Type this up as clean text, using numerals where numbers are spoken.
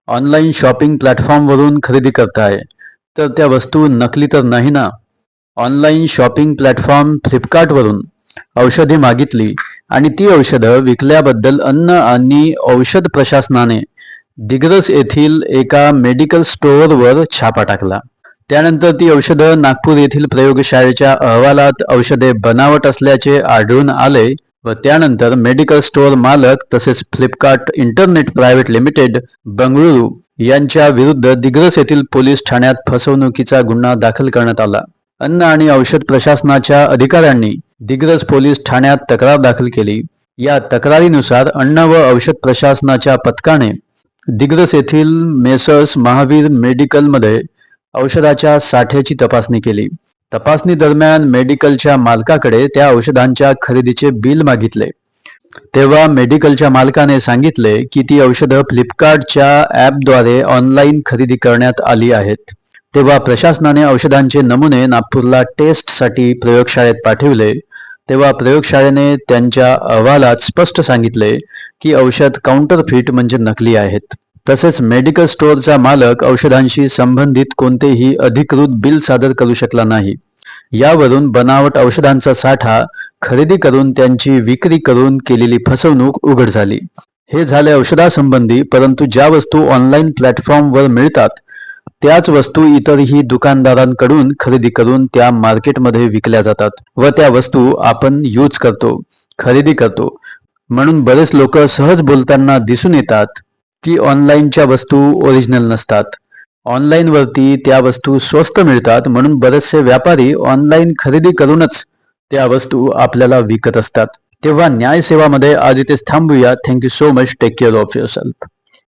Online shopping प्लॅटफॉर्मवरून खरेदी करताय, तर त्या वस्तू नकली तर नाही ना? ऑनलाईन शॉपिंग प्लॅटफॉर्म फ्लिपकार्टवरून औषधे मागितली आणि ती औषधं विकल्याबद्दल अन्न आणि औषध प्रशासनाने दिग्रस येथील एका मेडिकल स्टोअरवर छापा टाकला. त्यानंतर ती औषधं नागपूर येथील प्रयोगशाळेच्या अहवालात औषधे बनावट असल्याचे आढळून आले व त्यानंतर मेडिकल स्टोअर मालक तसेच Flipkart internet private limited Bengaluru यांच्या विरुद्ध दिग्रस येथील पोलीस ठाण्यात फसवणुकीचा गुन्हा दाखल करण्यात आला. अन्न आणि औषध प्रशासनाच्या अधिकाऱ्यांनी दिग्रस पोलीस ठाण्यात तक्रार दाखल केली. या तक्रारीनुसार अन्न व औषध प्रशासनाच्या पथकाने दिग्रस येथील मेसर्स महावीर मेडिकलमध्ये औषधाच्या साठ्याची तपासणी केली. तपासणी दरम्यान मेडिकलच्या मालकाकडे त्या औषधांच्या खरेदीचे बिल मागितले. तेव्हा मेडिकलच्या मालकाने सांगितले की ती औषधं फ्लिपकार्टच्या ॲपद्वारे ऑनलाईन खरेदी करण्यात आली आहेत. तेव्हा प्रशासनाने औषधांचे नमुने नागपूरला टेस्टसाठी प्रयोगशाळेत पाठविले. तेव्हा प्रयोगशाळेने त्यांच्या अहवालात स्पष्ट सांगितले की औषध काउंटरफिट म्हणजे नकली आहेत. तसेच मेडिकल स्टोअरचा मालक औषधांशी संबंधित कोणतेही अधिकृत बिल सादर करू शकला नाही. यावरून बनावट औषधांचा साठा खरेदी करून त्यांची विक्री करून केलेली फसवणूक उघड झाली. हे झाले औषधासंबंधी, परंतु ज्या वस्तू ऑनलाईन प्लॅटफॉर्मवर मिळतात त्याच वस्तू इतरही दुकानदारांकडून खरेदी करून त्या मार्केटमध्ये विकल्या जातात व त्या वस्तू आपण यूज करतो, खरेदी करतो. म्हणून बरेच लोक सहज बोलताना दिसून येतात की ऑनलाईनच्या वस्तू ओरिजिनल नसतात. ऑनलाईनवरती त्या वस्तू स्वस्त मिळतात म्हणून बरेचसे व्यापारी ऑनलाईन खरेदी करूनच त्या वस्तू आपल्याला विकत असतात. तेव्हा न्याय सेवामध्ये आज इथेच थांबूया. Thank you so much. Take care of yourself.